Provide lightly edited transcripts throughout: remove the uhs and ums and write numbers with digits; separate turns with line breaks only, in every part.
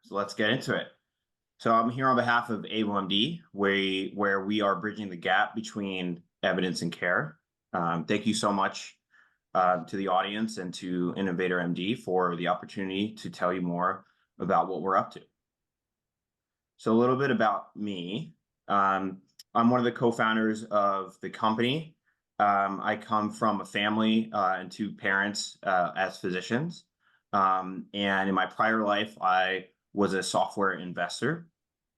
So let's get into it. So I'm here on behalf of AvoMD, where we are bridging the gap between evidence and care. Thank you so much to the audience and to InnovatorMD for the opportunity to tell you more about what we're up to. So a little bit about me. I'm one of the co-founders of the company. I come from a family and two parents as physicians. And in my prior life, I was a software investor.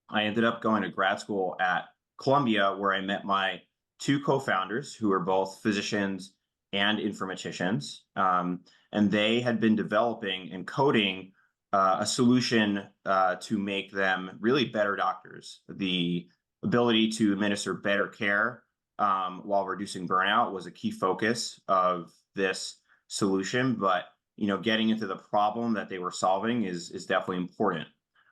I ended up going to grad school at Columbia, where I met my two co-founders, who are both physicians and informaticians. And they had been developing and coding a solution to make them really better doctors. The ability to administer better care while reducing burnout was a key focus of this solution. But getting into the problem that they were solving is definitely important.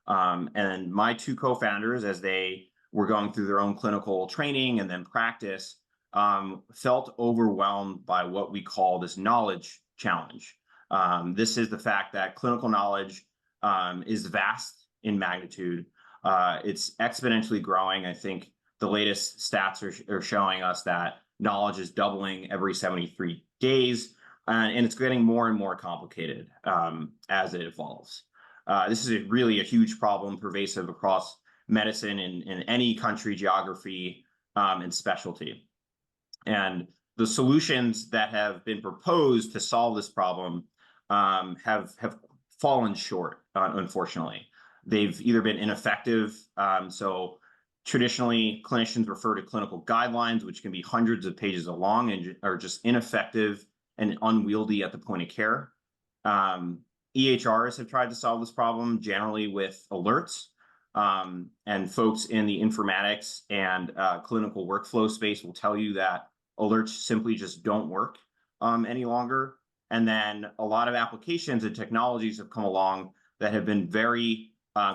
And my two co-founders, as they were going through their own clinical training and then practice, felt overwhelmed by what we call this knowledge challenge. This is the fact that clinical knowledge is vast in magnitude. It's exponentially growing. I think the latest stats are showing us that knowledge is doubling every 73 days. And it's getting more and more complicated as it evolves. This is really a huge problem, pervasive across medicine in any country, geography, and specialty. And the solutions that have been proposed to solve this problem have fallen short, unfortunately. They've either been ineffective. So traditionally, clinicians refer to clinical guidelines, which can be hundreds of pages long and are just ineffective and unwieldy at the point of care. EHRs have tried to solve this problem, generally with alerts. And folks in the informatics and clinical workflow space will tell you that alerts simply just don't work any longer. And then a lot of applications and technologies have come along that have been very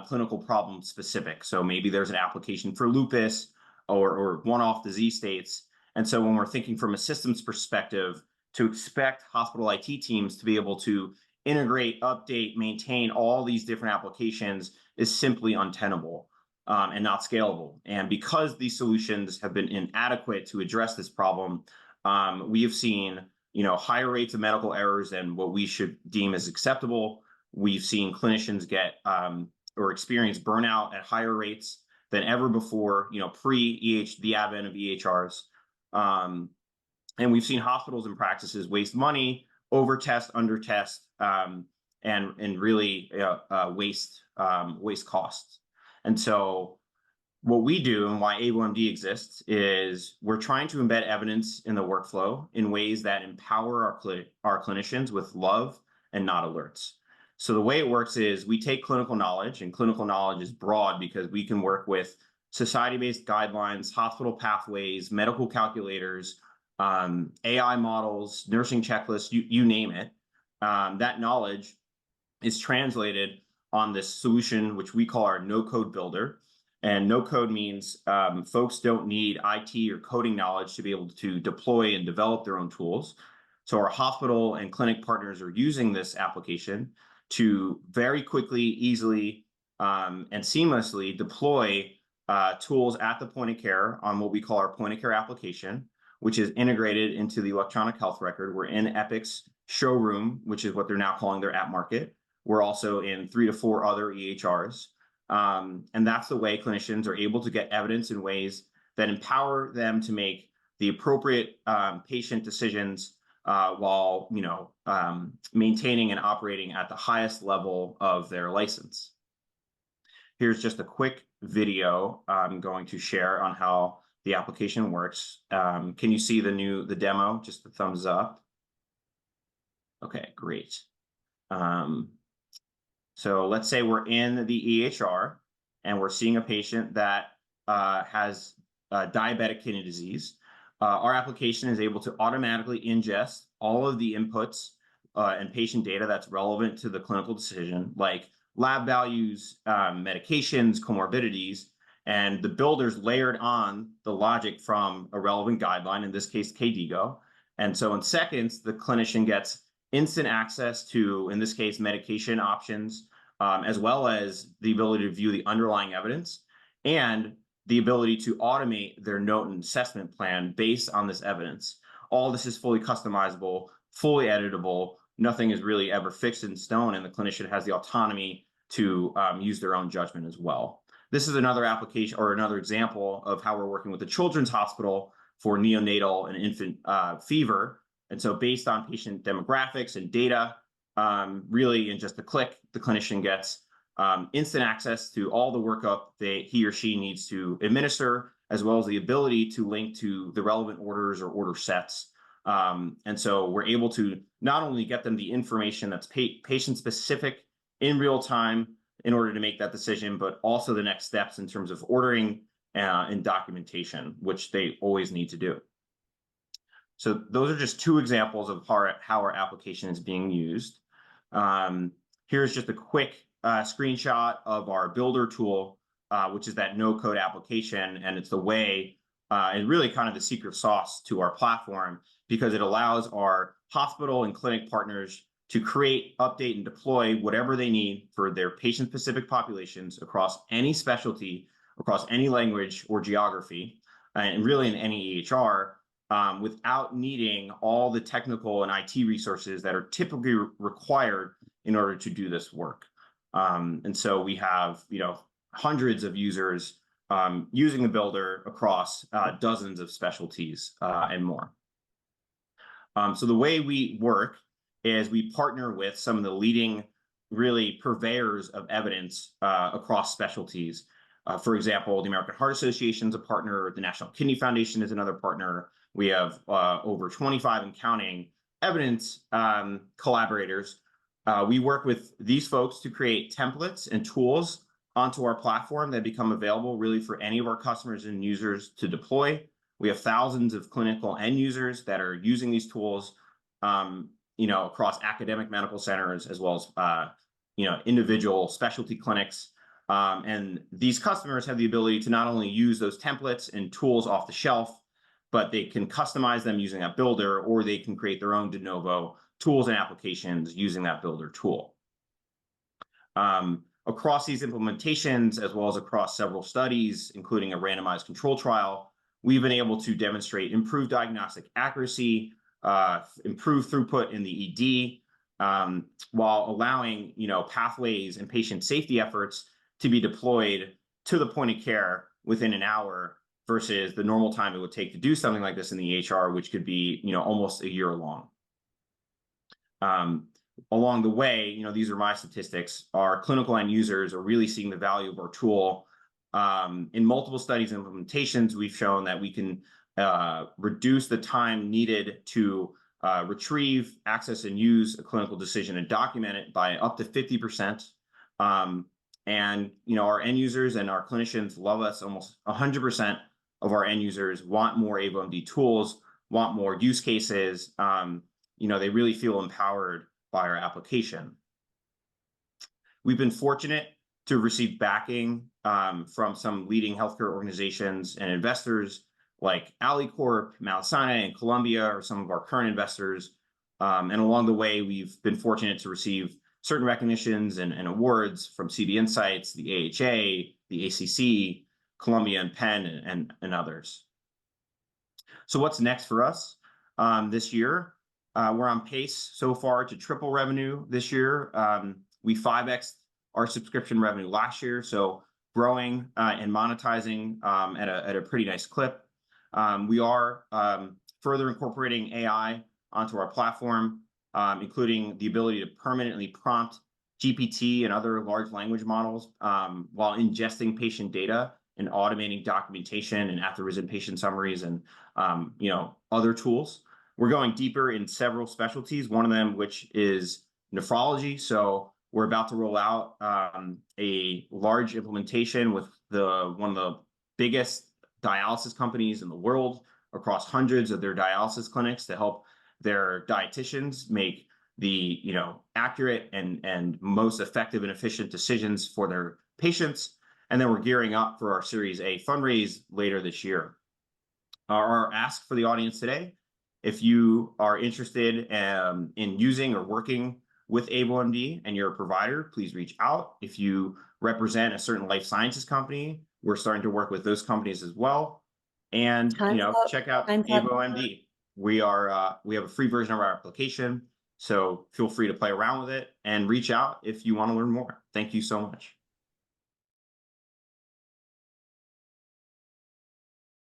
clinical problem specific. So maybe there's an application for lupus or one-off disease states. And so when we're thinking from a systems perspective, to expect hospital IT teams to be able to integrate, update, maintain all these different applications is simply untenable and not scalable. And because these solutions have been inadequate to address this problem, we have seen higher rates of medical errors than what we should deem as acceptable. We've seen clinicians get or experience burnout at higher rates than ever before, the advent of EHRs. And we've seen hospitals and practices waste money, over test, under test, and really waste costs. And so what we do and why AvoMD exists is we're trying to embed evidence in the workflow in ways that empower our clinicians with love and not alerts. So the way it works is we take clinical knowledge, and clinical knowledge is broad because we can work with society-based guidelines, hospital pathways, medical calculators, AI models, nursing checklists, you name it. That knowledge is translated on this solution, which we call our no-code builder. And no-code means folks don't need IT or coding knowledge to be able to deploy and develop their own tools. So our hospital and clinic partners are using this application to very quickly, easily, and seamlessly deploy tools at the point of care on what we call our point of care application, which is integrated into the electronic health record. We're in Epic's showroom, which is what they're now calling their app market. We're also in 3 to 4 other EHRs. And that's the way clinicians are able to get evidence in ways that empower them to make the appropriate patient decisions while maintaining and operating at the highest level of their license. Here's just a quick video I'm going to share on how the application works. Can you see the demo? Just the thumbs up. Okay, great. So let's say we're in the EHR and we're seeing a patient that has diabetic kidney disease. Our application is able to automatically ingest all of the inputs and patient data that's relevant to the clinical decision, like lab values, medications, comorbidities, and the builders layered on the logic from a relevant guideline, in this case, KDIGO. And so in seconds, the clinician gets instant access to, in this case, medication options, as well as the ability to view the underlying evidence and the ability to automate their note and assessment plan based on this evidence. All this is fully customizable, fully editable. Nothing is really ever fixed in stone, and the clinician has the autonomy to use their own judgment as well. This is another application or another example of how we're working with the Children's Hospital for neonatal and infant fever. And so based on patient demographics and data, really in just a click, the clinician gets instant access to all the workup that he or she needs to administer, as well as the ability to link to the relevant orders or order sets. And so we're able to not only get them the information that's patient-specific in real time in order to make that decision, but also the next steps in terms of ordering and documentation, which they always need to do. So those are just two examples of how our application is being used. Here's just a quick screenshot of our builder tool, which is that no-code application, and it's the way, and really kind of the secret sauce to our platform, because it allows our hospital and clinic partners to create, update, and deploy whatever they need for their patient-specific populations across any specialty, across any language or geography, and really in any EHR, without needing all the technical and IT resources that are typically required in order to do this work. And so we have, hundreds of users using the builder across dozens of specialties and more. So the way we work is we partner with some of the leading, really, purveyors of evidence across specialties. For example, the American Heart Association is a partner. The National Kidney Foundation is another partner. We have over 25 and counting evidence collaborators. We work with these folks to create templates and tools onto our platform that become available really for any of our customers and users to deploy. We have thousands of clinical end users that are using these tools, across academic medical centers as well as, individual specialty clinics. And these customers have the ability to not only use those templates and tools off the shelf, but they can customize them using that builder, or they can create their own de novo tools and applications using that builder tool. Across these implementations, as well as across several studies, including a randomized control trial, we've been able to demonstrate improved diagnostic accuracy, improved throughput in the ED, while allowing pathways and patient safety efforts to be deployed to the point of care within an hour versus the normal time it would take to do something like this in the EHR, which could be almost a year long. Along the way, these are my statistics, our clinical end users are really seeing the value of our tool. In multiple studies and implementations, we've shown that we can reduce the time needed to retrieve, access, and use a clinical decision and document it by up to 50%. And our end users and our clinicians love us. Almost 100% of our end users want more AvoMD tools, want more use cases. They really feel empowered by our application. We've been fortunate to receive backing from some leading healthcare organizations and investors like Alicorp, Mount Sinai, and Columbia are some of our current investors. And along the way, we've been fortunate to receive certain recognitions and awards from CB Insights, the AHA, the ACC, Columbia and Penn, and others. So what's next for us this year? We're on pace so far to triple revenue this year. We 5x'd our subscription revenue last year, so growing and monetizing at a pretty nice clip. We are further incorporating AI onto our platform, including the ability to permanently prompt GPT and other large language models while ingesting patient data and automating documentation and aphorism patient summaries and other tools. We're going deeper in several specialties, one of them which is nephrology. So we're about to roll out a large implementation with one of the biggest dialysis companies in the world across hundreds of their dialysis clinics to help their dietitians make the accurate and most effective and efficient decisions for their patients. And then we're gearing up for our Series A fundraise later this year. Our ask for the audience today, if you are interested in using or working with AvoMD and you're a provider, please reach out. If you represent a certain life sciences company, we're starting to work with those companies as well. And
Time's up.
check out
Time's up.
AvoMD. We have a free version of our application, so feel free to play around with it and reach out if you want to learn more. Thank you so much.